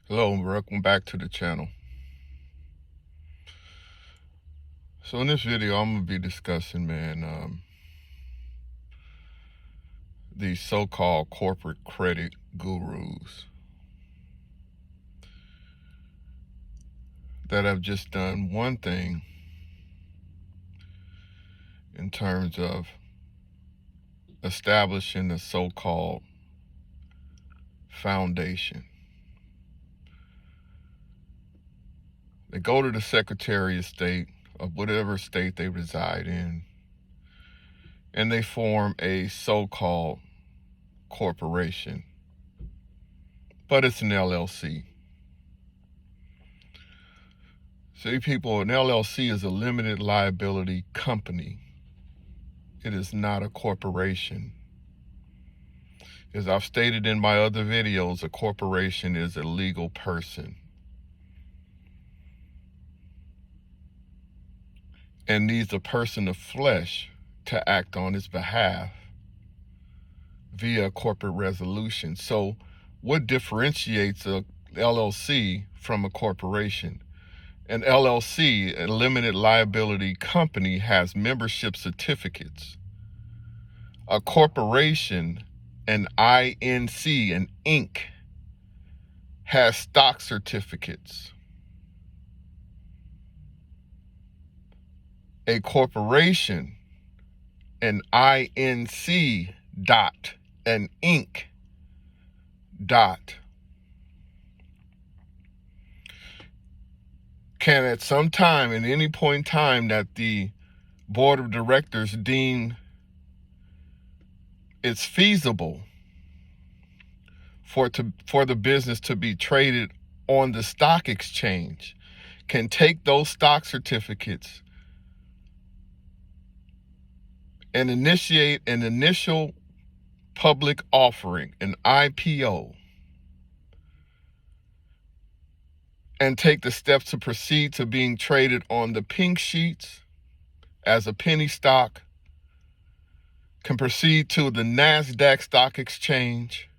Hello and welcome back to the channel. So in this video, I'm going to be discussing, these so-called corporate credit gurus that have just done one thing in terms of establishing the so-called foundation. They go to the Secretary of State of whatever state they reside in, and they form a so-called corporation, but it's an LLC. See, people, an LLC is a limited liability company. It is not a corporation. As I've stated in my other videos, a corporation is a legal person and needs a person of flesh to act on its behalf via corporate resolution. So what differentiates a LLC from a corporation? An LLC, a limited liability company, has membership certificates. A corporation, an INC, an Inc., has stock certificates. A corporation, an INC dot, an Inc. dot, can at some time, at any point in time that the board of directors deem it's feasible for the business to be traded on the stock exchange, can take those stock certificates and initiate an initial public offering, an IPO, and take the steps to proceed to being traded on the pink sheets as a penny stock, can proceed to the NASDAQ stock exchange,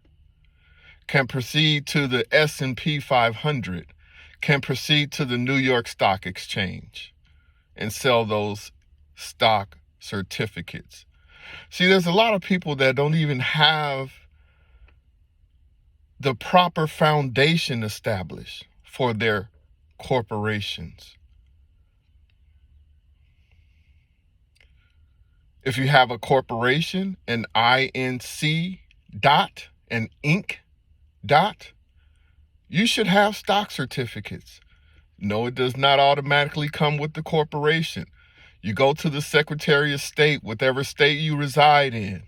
can proceed to the S&P 500, can proceed to the New York Stock Exchange and sell those stock certificates. See, there's a lot of people that don't even have the proper foundation established for their corporations. If you have a corporation, an INC dot, an Inc. dot, you should have stock certificates. No, it does not automatically come with the corporation. You go to the Secretary of State, whatever state you reside in,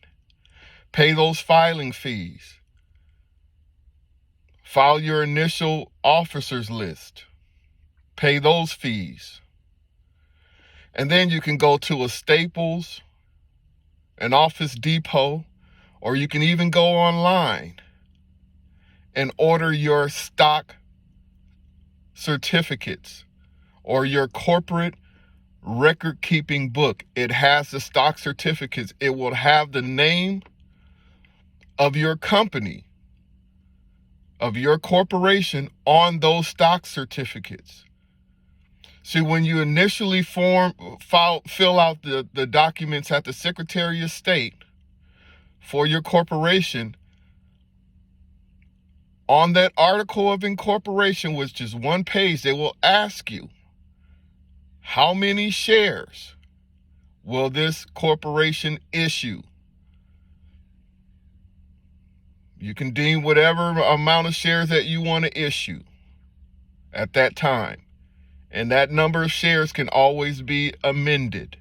pay those filing fees, file your initial officers list, pay those fees. And then you can go to a Staples, an Office Depot, or you can even go online and order your stock certificates or your corporate record-keeping book. It has the stock certificates. It will have the name of your company, of your corporation on those stock certificates. See, when you initially fill out the documents at the Secretary of State for your corporation, on that article of incorporation, which is one page, they will ask you, how many shares will this corporation issue? You can deem whatever amount of shares that you want to issue at that time. And that number of shares can always be amended.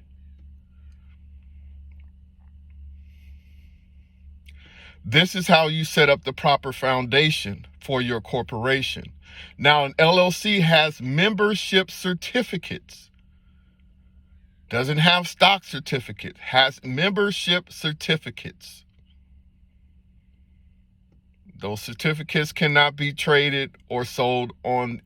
This is how you set up the proper foundation for your corporation. Now, an LLC has membership certificates. Doesn't have stock certificates, has membership certificates. Those certificates cannot be traded or sold on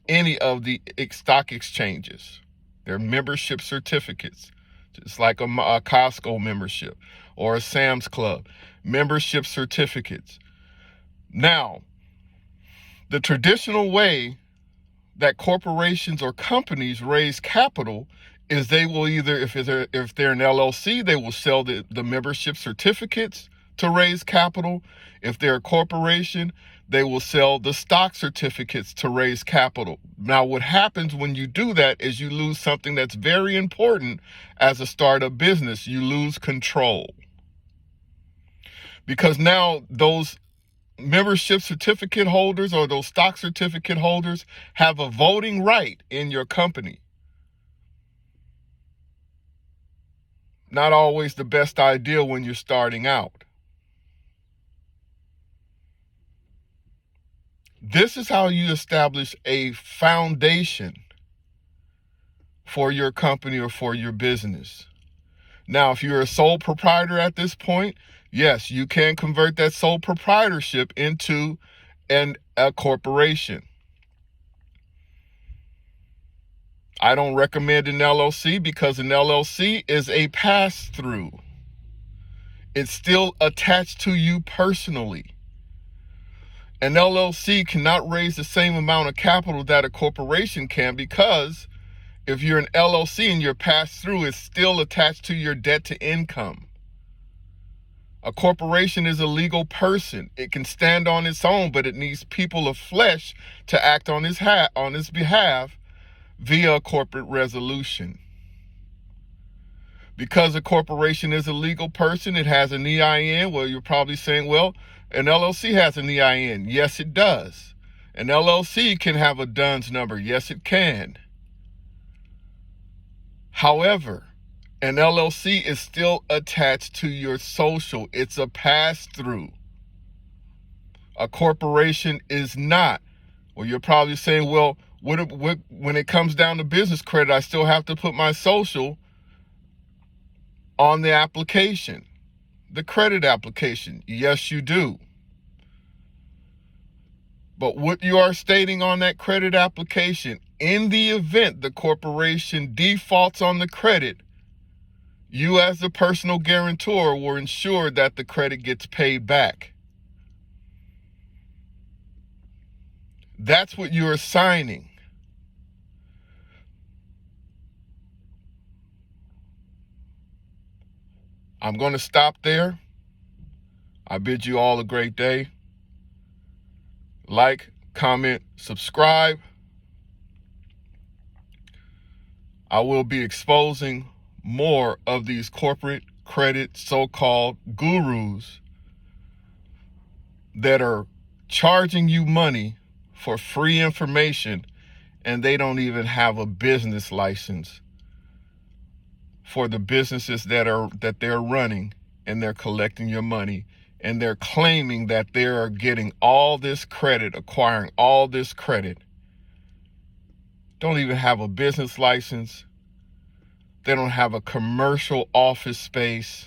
any of the stock exchanges. They're membership certificates, just like a Costco membership or a Sam's Club. Membership certificates. Now, The traditional way that corporations or companies raise capital is they will either, if they're an LLC, they will sell the membership certificates to raise capital. If they're a corporation, they will sell the stock certificates to raise capital. Now, what happens when you do that is you lose something that's very important as a startup business. You lose control. Because now those membership certificate holders or those stock certificate holders have a voting right in your company. Not always the best idea when you're starting out. This is how you establish a foundation for your company or for your business. Now, if you're a sole proprietor at this point, yes, you can convert that sole proprietorship into a corporation. I don't recommend an LLC because an LLC is a pass-through. It's still attached to you personally. An LLC cannot raise the same amount of capital that a corporation can, because if you're an LLC and you're pass-through, it's still attached to your debt to income. A corporation is a legal person. It can stand on its own, but it needs people of flesh to act on its behalf via a corporate resolution. Because a corporation is a legal person, it has an EIN. Well, you're probably saying, well, an LLC has an EIN. Yes, it does. An LLC can have a DUNS number. Yes, it can. However, an LLC is still attached to your social. It's a pass-through. A corporation is not. Well, you're probably saying, well, when it comes down to business credit, I still have to put my social on the application, the credit application. Yes, you do. But what you are stating on that credit application, in the event the corporation defaults on the credit, you as the personal guarantor will ensure that the credit gets paid back. That's what you're signing. I'm going to stop there. I bid you all a great day. Like, comment, subscribe. I will be exposing more of these corporate credit so-called gurus that are charging you money for free information, and they don't even have a business license for the businesses that they're running, and they're collecting your money, and they're claiming that they are getting all this credit, acquiring all this credit. Don't even have a business license. They don't have a commercial office space,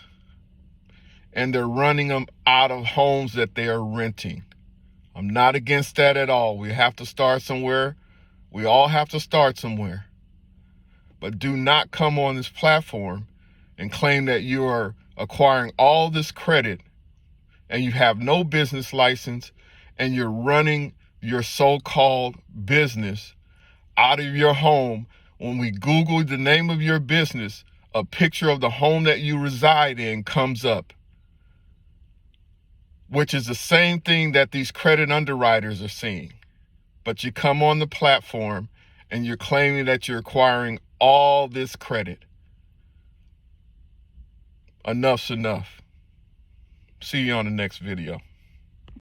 and they're running them out of homes that they are renting. I'm not against that at all. We have to start somewhere. We all have to start somewhere. But do not come on this platform and claim that you are acquiring all this credit and you have no business license, and you're running your so-called business out of your home. When we Google the name of your business, a picture of the home that you reside in comes up, which is the same thing that these credit underwriters are seeing. But you come on the platform and you're claiming that you're acquiring all this credit. Enough's enough. See you on the next video.